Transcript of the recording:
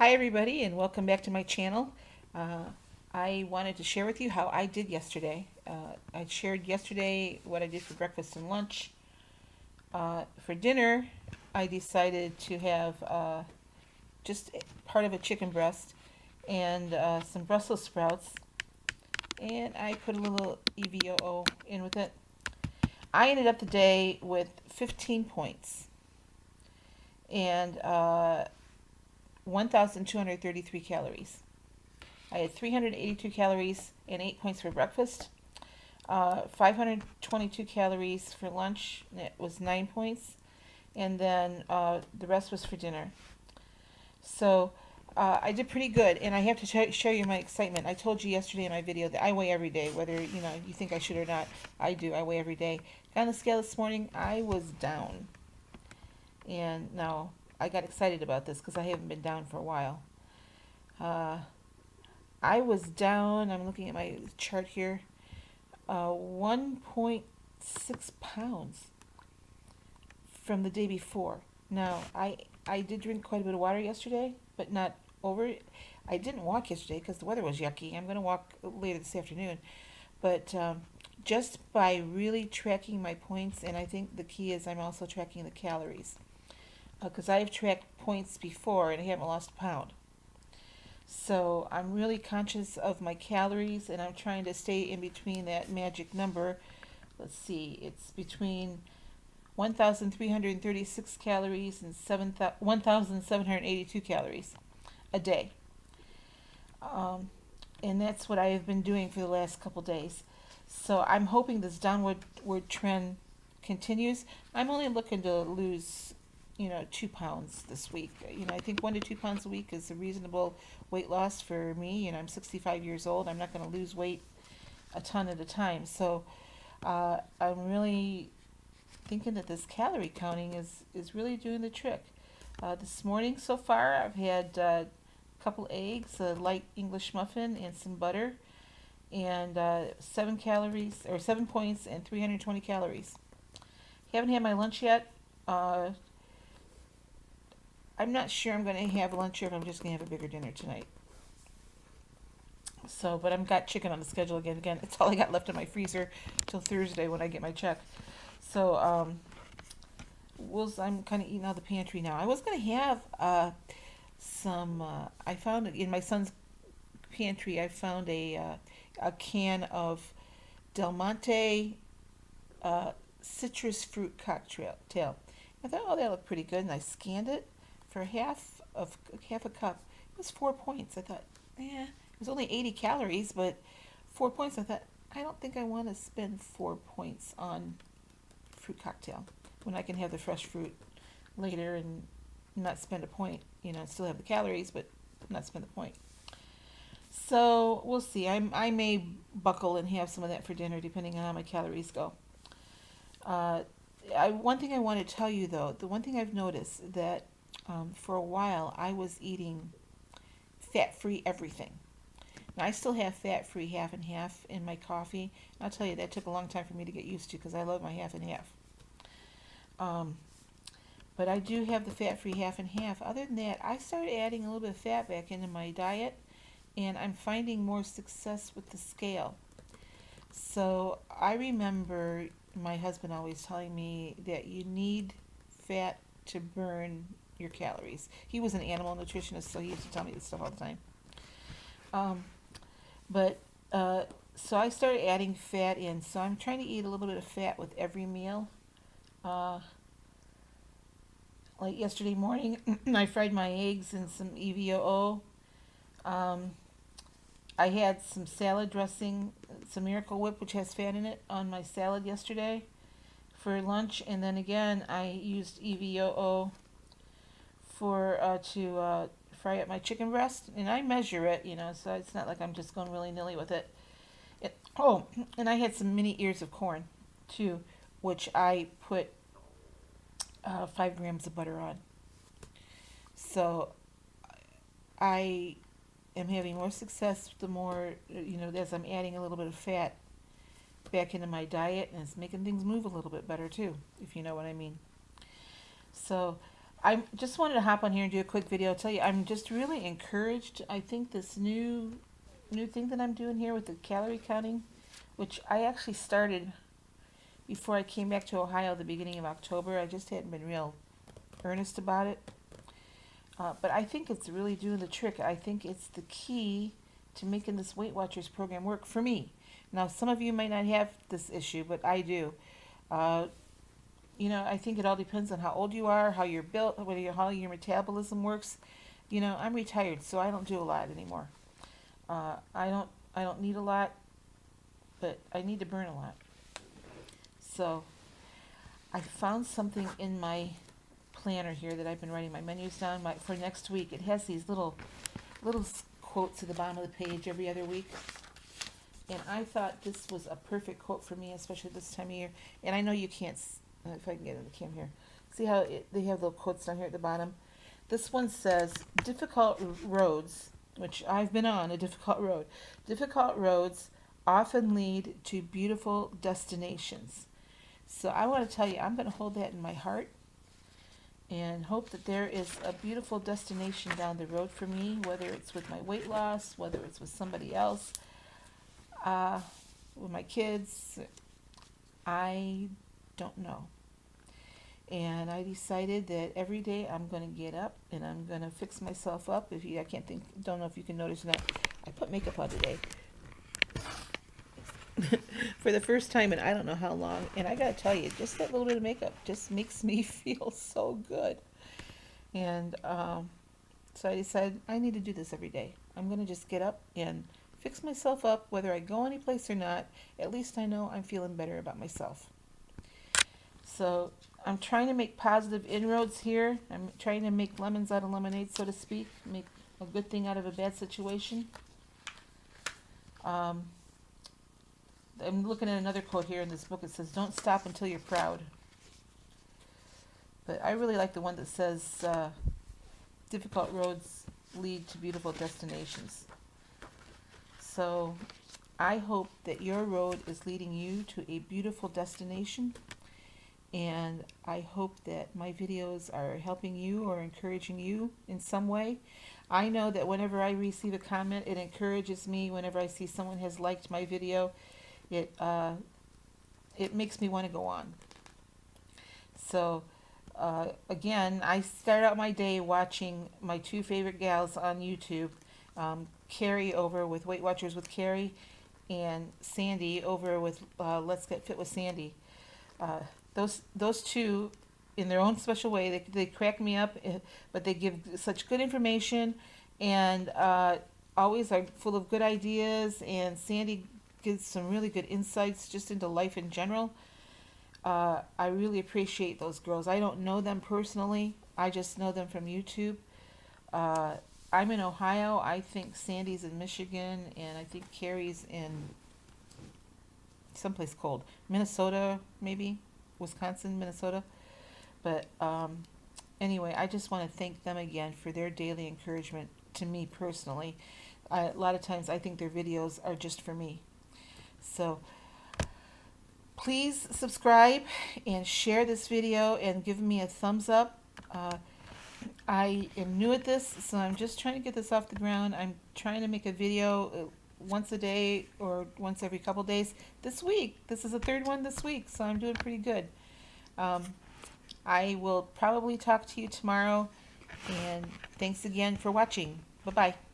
Hi everybody and welcome back to my channel. Uh, I wanted to share with you how I did yesterday. I shared yesterday what I did for breakfast and lunch. For dinner, I decided to have just part of a chicken breast and some Brussels sprouts, and I put a little EVOO in with it. I ended up the day with 15 points and 1,233 calories. I had 382 calories and 8 points for breakfast, 522 calories for lunch, and it was 9 points, and then the rest was for dinner. So I did pretty good, and I have to show you my excitement. I told you yesterday in my video that I weigh every day, whether you think I should or not. I do. I weigh every day. Got on the scale this morning. I was down, and now I got excited about this because I haven't been down for a while. Uh, I was down, I'm looking at my chart here, 1.6 pounds from the day before. Now, I did drink quite a bit of water yesterday, but not over. I didn't walk yesterday because the weather was yucky. I'm going to walk later this afternoon. But just by really tracking my points, and I think the key is I'm also tracking the calories. Because I've tracked points before and I haven't lost a pound. So I'm really conscious of my calories and I'm trying to stay in between that magic number. Let's see, it's between 1,336 calories and 1,782 calories a day. And that's what I have been doing for the last couple days. So I'm hoping this downward trend continues. I'm only looking to lose 2 pounds this week. I think 1 to 2 pounds a week is a reasonable weight loss for me. I'm 65 years old. I'm not going to lose weight a ton at a time. So I'm really thinking that this calorie counting is really doing the trick. This morning so far, I've had a couple eggs, a light English muffin, and some butter, and 7 points and 320 calories. Haven't had my lunch yet. I'm not sure I'm going to have lunch or if I'm just going to have a bigger dinner tonight. So, but I've got chicken on the schedule again. Again, it's all I got left in my freezer till Thursday when I get my check. So, I'm kind of eating out of the pantry now. I was going to have some. I found in my son's pantry. I found a can of Del Monte citrus fruit cocktail. I thought, oh, that looked pretty good, and I scanned it for half a cup. It was 4 points. I thought, it was only 80 calories, but 4 points. I thought, I don't think I want to spend 4 points on fruit cocktail when I can have the fresh fruit later and not spend a point. Still have the calories, but not spend the point. So we'll see. I may buckle and have some of that for dinner, depending on how my calories go. One thing I want to tell you though, the one thing I've noticed that for a while I was eating fat-free everything. Now I still have fat-free half and half in my coffee. I'll tell you that took a long time for me to get used to because I love my half and half. But I do have the fat-free half and half. Other than that, I started adding a little bit of fat back into my diet, and I'm finding more success with the scale. So I remember my husband always telling me that you need fat to burn your calories. He was an animal nutritionist, so he used to tell me this stuff all the time. So I started adding fat in. So I'm trying to eat a little bit of fat with every meal. Like yesterday morning, I fried my eggs and some EVOO. I had some salad dressing, some Miracle Whip, which has fat in it, on my salad yesterday for lunch, and then again I used EVOO to fry up my chicken breast, and I measure it, so it's not like I'm just going willy-nilly with it. And I had some mini ears of corn too, which I put 5 grams of butter on. So I am having more success the more, as I'm adding a little bit of fat back into my diet, and it's making things move a little bit better too, if you know what I mean. So I just wanted to hop on here and do a quick video. Tell you, I'm just really encouraged. I think this new thing that I'm doing here with the calorie counting, which I actually started before I came back to Ohio at the beginning of October. I just hadn't been real earnest about it. But I think it's really doing the trick. I think it's the key to making this Weight Watchers program work for me. Now, some of you might not have this issue, but I do. Uh, I think it all depends on how old you are, how you're built, how your metabolism works. I'm retired, so I don't do a lot anymore. I don't need a lot, but I need to burn a lot. So I found something in my planner here that I've been writing my menus down for next week. It has these little quotes at the bottom of the page every other week. And I thought this was a perfect quote for me, especially this time of year. And I know you can't, if I can get in the camera here. See how they have little quotes down here at the bottom? This one says, difficult roads, which I've been on a difficult road. Difficult roads often lead to beautiful destinations. So I want to tell you, I'm going to hold that in my heart and hope that there is a beautiful destination down the road for me, whether it's with my weight loss, whether it's with somebody else, with my kids. I don't know. And I decided that every day I'm going to get up and I'm going to fix myself up. Don't know if you can notice that I put makeup on today. For the first time in I don't know how long. And I got to tell you, just that little bit of makeup just makes me feel so good. And so I decided I need to do this every day. I'm going to just get up and fix myself up, whether I go anyplace or not. At least I know I'm feeling better about myself. So I'm trying to make positive inroads here. I'm trying to make lemons out of lemonade, so to speak. Make a good thing out of a bad situation. I'm looking at another quote here in this book. It says, don't stop until you're proud. But I really like the one that says, difficult roads lead to beautiful destinations. So I hope that your road is leading you to a beautiful destination. And I hope that my videos are helping you or encouraging you in some way. I know that whenever I receive a comment, it encourages me. Whenever I see someone has liked my video, it makes me want to go on. So again, I start out my day watching my two favorite gals on YouTube, Carrie over with Weight Watchers with Carrie, and Sandy over with Let's Get Fit with Sandy. Those two, in their own special way, they crack me up, but they give such good information and always are full of good ideas. And Sandy gives some really good insights just into life in general. I really appreciate those girls. I don't know them personally. I just know them from YouTube. I'm in Ohio. I think Sandy's in Michigan, and I think Carrie's in someplace cold. Minnesota, maybe. Wisconsin, Minnesota. But anyway, I just want to thank them again for their daily encouragement to me personally. A lot of times I think their videos are just for me. So please subscribe and share this video and give me a thumbs up. I am new at this, so I'm just trying to get this off the ground. I'm trying to make a video once a day or once every couple days. This week, this is the third one this week, so I'm doing pretty good. I will probably talk to you tomorrow, and thanks again for watching. Bye-bye.